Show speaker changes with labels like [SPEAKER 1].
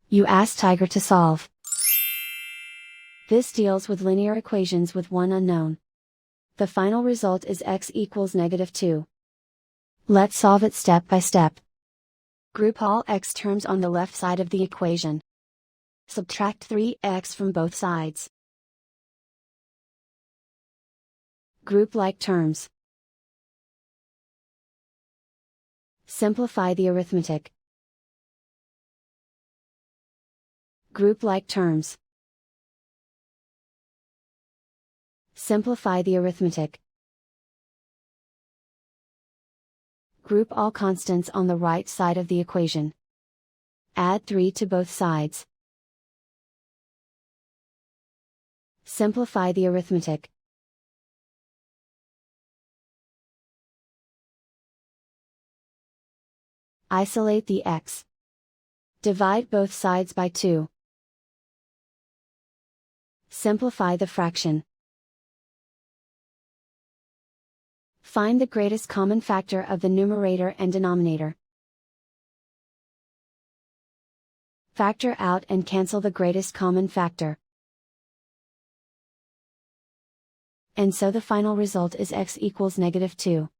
[SPEAKER 1] You ask Tiger to solve. This deals with linear equations with one unknown. The final result is x equals -2. Let's solve it step by step. Group all x terms on the left side of the equation. Subtract 3x from both sides. Group like terms. Simplify the arithmetic. Group like terms. Simplify the arithmetic. Group all constants on the right side of the equation. Add 3 to both sides. Simplify the arithmetic. Isolate the x. Divide both sides by 2. Simplify the fraction. Find the greatest common factor of the numerator and denominator. Factor out and cancel the greatest common factor. And so the final result is x equals -2.